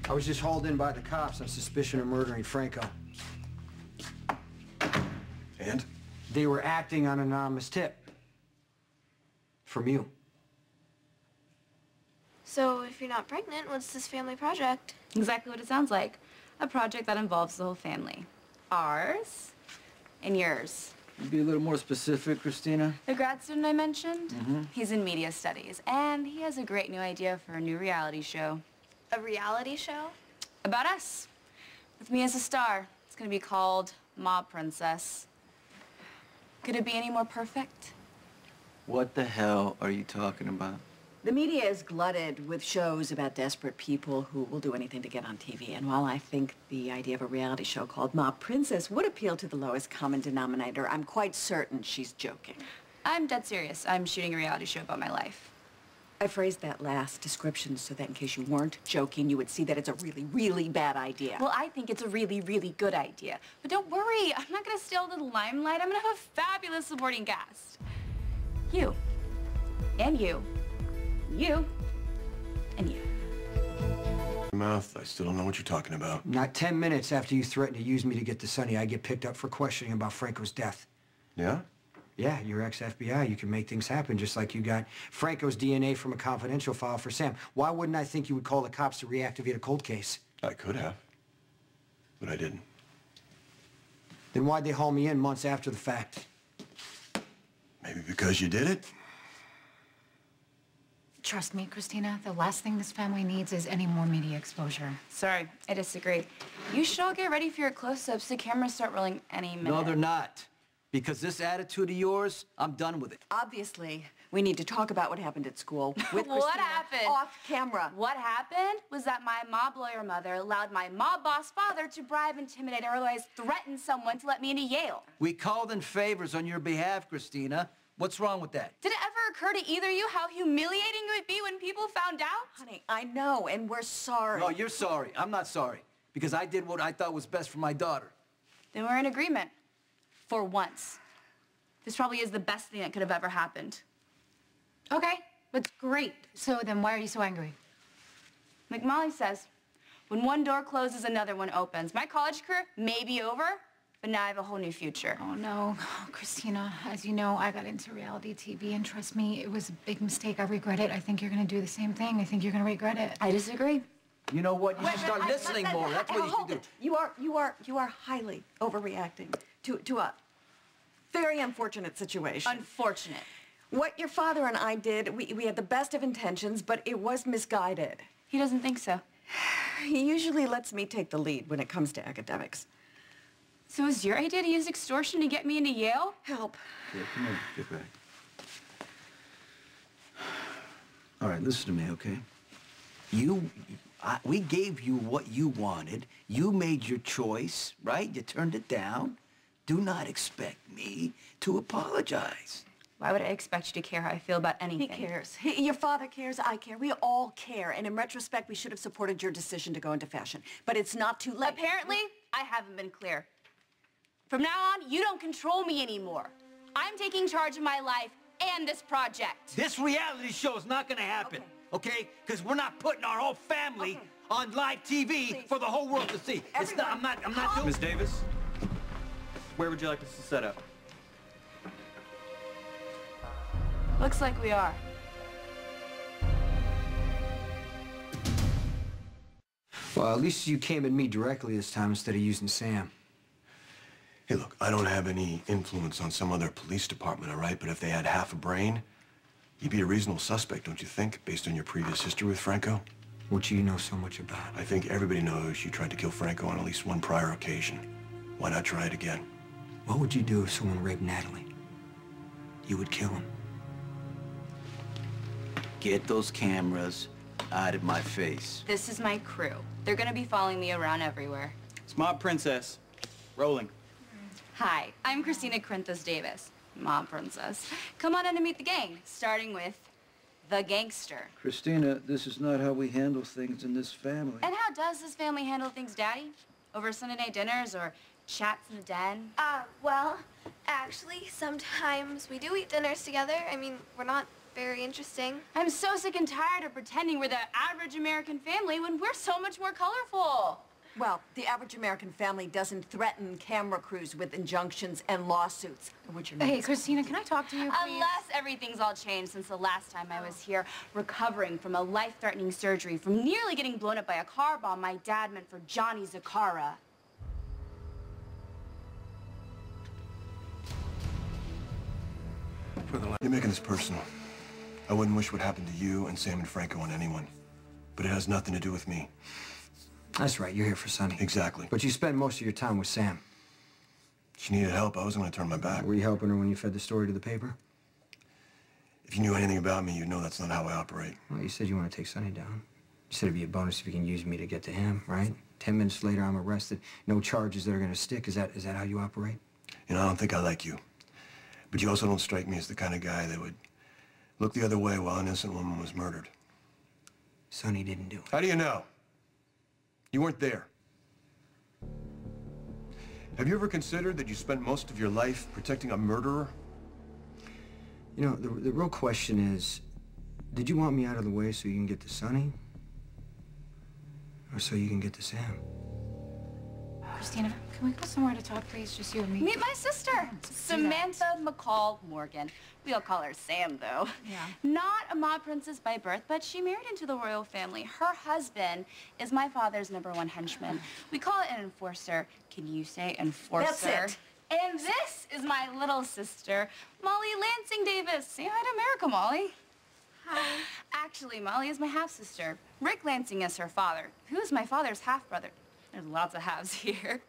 I was just hauled in by the cops on suspicion of murdering Franco. And? They were acting on an anonymous tip. From you. So, if you're not pregnant, what's this family project? Exactly what it sounds like. A project that involves the whole family. Ours and yours. You be a little more specific, Christina? The grad student I mentioned? He's in media studies, and he has a great new idea for a new reality show. A reality show? About us. With me as a star. It's gonna be called Mob Princess. Could it be any more perfect? What the hell are you talking about? The media is glutted with shows about desperate people who will do anything to get on TV. And while I think the idea of a reality show called Mob Princess would appeal to the lowest common denominator, I'm quite certain she's joking. I'm dead serious. I'm shooting a reality show about my life. I phrased that last description so that in case you weren't joking, you would see that it's a really, really bad idea. Well, I think it's a really, really good idea. But don't worry, I'm not gonna steal the limelight. I'm gonna have a fabulous supporting cast. You. And you. You. And you. Mouth, I still don't know what you're talking about. Not 10 minutes after you threatened to use me to get to Sonny, I get picked up for questioning about Franco's death. Yeah? Yeah, you're ex-FBI. You can make things happen just like you got Franco's DNA from a confidential file for Sam. Why wouldn't I think you would call the cops to reactivate a cold case? I could have. But I didn't. Then why'd they haul me in months after the fact? Maybe because you did it? Trust me, Christina, the last thing this family needs is any more media exposure. Sorry, I disagree. You should all get ready for your close-ups. The cameras start rolling any minute. No, they're not. Because this attitude of yours, I'm done with it. Obviously, we need to talk about what happened at school with What Christina happened? off camera. What happened was that my mob lawyer mother allowed my mob boss father to bribe, intimidate, or otherwise threaten someone to let me into Yale. We called in favors on your behalf, Christina. What's wrong with that? Did it ever occur to either of you how humiliating it would be when people found out? Honey, I know, and we're sorry. No, you're sorry. I'm not sorry. Because I did what I thought was best for my daughter. Then we're in agreement. For once. This probably is the best thing that could have ever happened. Okay, but great. So then why are you so angry? Like Molly says, when one door closes, another one opens. My college career may be over, but now I have a whole new future. Oh, no. Christina, as you know, I got into reality TV, and trust me, it was a big mistake. I regret it. I think you're going to do the same thing. I think you're going to regret it. I disagree. You know what? You should start listening more. That's what you should do. You are highly overreacting to a very unfortunate situation. Unfortunate. What your father and I did, we had the best of intentions, but it was misguided. He doesn't think so. He usually lets me take the lead when it comes to academics. So is your idea to use extortion to get me into Yale? Help. Yeah, come on, get back. All right, listen to me, okay? We gave you what you wanted. You made your choice, right? You turned it down. Do not expect me to apologize. Why would I expect you to care how I feel about anything? He cares. Your father cares, I care. We all care. And in retrospect, we should have supported your decision to go into fashion. But it's not too late. Apparently, I haven't been clear. From now on, you don't control me anymore. I'm taking charge of my life and this project. This reality show is not gonna happen, okay? Because we're not putting our whole family on live TV for the whole world to see. It's not, I'm not doing. Ms. Davis, where would you like us to set up? Looks like we are. Well, at least you came at me directly this time instead of using Sam. Hey, look, I don't have any influence on some other police department, all right? But if they had half a brain, you'd be a reasonable suspect, don't you think, based on your previous history with Franco? What you know so much about? I think everybody knows you tried to kill Franco on at least one prior occasion. Why not try it again? What would you do if someone raped Natalie? You would kill him. Get those cameras out of my face. This is my crew. They're gonna be following me around everywhere. It's Mob Princess. Rolling. Hi, I'm Christina Corinthos Davis, Mob Princess. Come on in and meet the gang, starting with the gangster. Christina, this is not how we handle things in this family. And how does this family handle things, Daddy? Over Sunday night dinners or chats in the den? Well, actually, sometimes we do eat dinners together. I mean, we're not Very interesting. I'm so sick and tired of pretending we're the average American family when we're so much more colorful. Well, the average American family doesn't threaten camera crews with injunctions and lawsuits. What's your name? Hey, Christina, can I talk to you, please? Unless everything's all changed since the last time I was here, recovering from a life-threatening surgery, from nearly getting blown up by a car bomb my dad meant for Johnny Zakara. You're making this personal. I wouldn't wish what happened to you and Sam and Franco on anyone. But it has nothing to do with me. That's right, you're here for Sonny. Exactly. But you spend most of your time with Sam. She needed help. I wasn't going to turn my back. Were you helping her when you fed the story to the paper? If you knew anything about me, you'd know that's not how I operate. Well, you said you want to take Sonny down. You said it'd be a bonus if you can use me to get to him, right? 10 minutes later, I'm arrested. No charges that are going to stick. Is that how you operate? You know, I don't think I like you. But you also don't strike me as the kind of guy that would look the other way while an innocent woman was murdered. Sonny didn't do it. How do you know? You weren't there. Have you ever considered that you spent most of your life protecting a murderer? You know, the real question is, did you want me out of the way so you can get to Sonny? Or so you can get to Sam? Christina, can we go somewhere to talk, please? Just you and me. Meet my sister, Samantha McCall Morgan. We all call her Sam, though. Yeah. Not a mob princess by birth, but she married into the royal family. Her husband is my father's #1 henchman. We call it an enforcer. Can you say enforcer? That's it. And this is my little sister, Molly Lansing Davis. Say hi to America, Molly. Hi. Actually, Molly is my half-sister. Rick Lansing is her father, who is my father's half-brother. There's lots of halves here.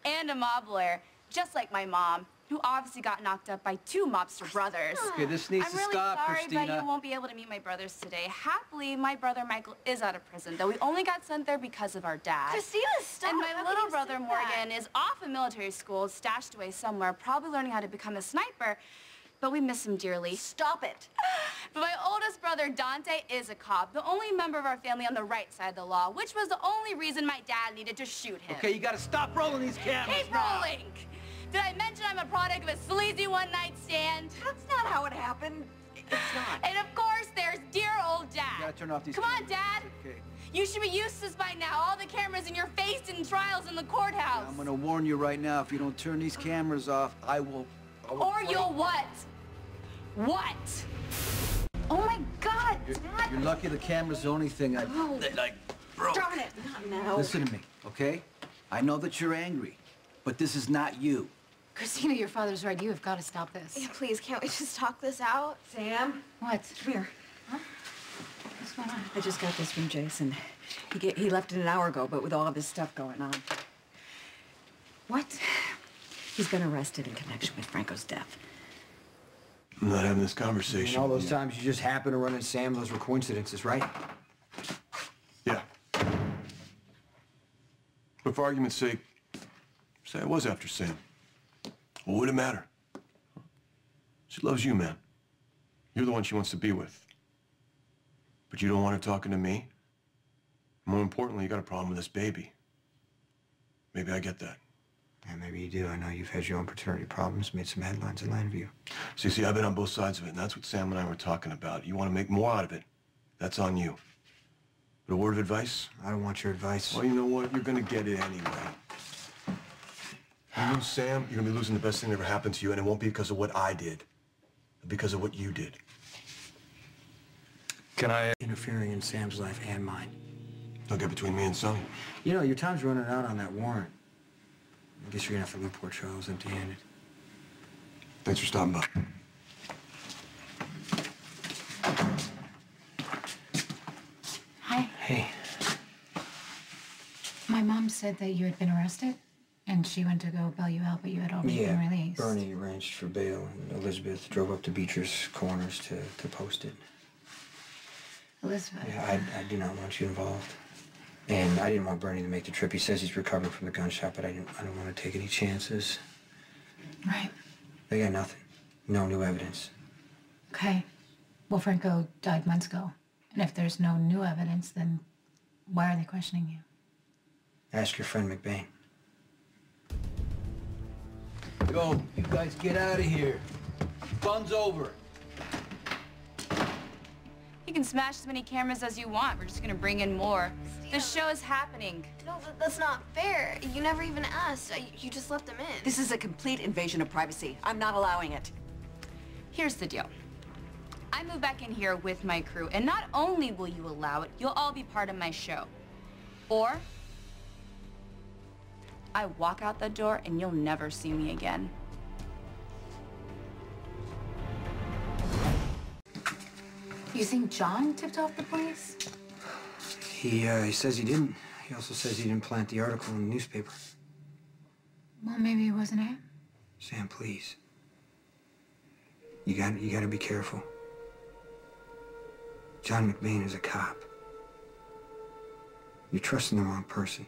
And a mob lawyer, just like my mom, who obviously got knocked up by 2 mobster brothers. Okay, this needs I'm to really stop, sorry, Christina. but you won't be able to meet my brothers today. Happily, my brother Michael is out of prison, though we only got sent there because of our dad. Christina, stop. And my How can little you brother say Morgan that? is off in military school, stashed away somewhere, probably learning how to become a sniper, but we miss him dearly. Stop it. But my oldest brother, Dante, is a cop, the only member of our family on the right side of the law, which was the only reason my dad needed to shoot him. Okay, you gotta stop rolling these cameras. Keep now. rolling! Did I mention I'm a product of a sleazy one-night stand? That's not how it happened. It's not. And of course, there's dear old Dad. You gotta turn off these Come on, cameras. Dad. Okay. You should be used to this by now. All the cameras in your face in trials in the courthouse. I'm gonna warn you right now, if you don't turn these cameras off, I will Or you'll what? What? Oh my God, Dad. You're lucky the camera's the only thing I broke. Darn it. Not now. Listen to me, okay? I know that you're angry, but this is not you. Christina, your father's right. You have got to stop this. Yeah, please, can't we just talk this out? Sam, What? come here. What's going on? I just got this from Jason. He left it an hour ago, but with all of this stuff going on. What? He's been arrested in connection with Franco's death. I'm not having this And conversation. all those times you just happened to run into Sam, those were coincidences, right? Yeah. But for argument's sake, say I was after Sam. What would it matter? She loves you, man. You're the one she wants to be with. But you don't want her talking to me? More importantly, you got a problem with this baby. Maybe I get that. Yeah, maybe you do. I know you've had your own paternity problems, made some headlines in Landview. See, I've been on both sides of it, and that's what Sam and I were talking about. You want to make more out of it, that's on you. But a word of advice? I don't want your advice. Well, you know what? You're gonna get it anyway. You lose Sam, you're gonna be losing the best thing that ever happened to you, and it won't be because of what I did, but because of what you did. Can I... Interfering in Sam's life and mine. Don't get between me and Sonny. You know, your time's running out on that warrant. I guess you're gonna have to leave Port Charles empty-handed. Thanks for stopping by. Hi. Hey, My mom said that you had been arrested, and she went to go bail you out, but you had already been released. Bernie arranged for bail, and Elizabeth drove up to Beecher's Corners to post it. Elizabeth. Yeah, I do not want you involved. And I didn't want Bernie to make the trip. He says he's recovering from the gunshot, but I don't want to take any chances. Right. They got nothing. No new evidence. Okay. Well, Franco died months ago. And if there's no new evidence, then why are they questioning you? Ask your friend McBain. Go, you guys get out of here. Fun's over. You can smash as many cameras as you want. We're just gonna bring in more. The show is happening. No, that's not fair. You never even asked. You just let them in. This is a complete invasion of privacy. I'm not allowing it. Here's the deal. I move back in here with my crew, and not only will you allow it, you'll all be part of my show. Or I walk out the door and you'll never see me again. You think John tipped off the police? He says he didn't. He also says he didn't plant the article in the newspaper. Well, maybe it wasn't him. Sam, please. You gotta be careful. John McBain is a cop. You're trusting the wrong person.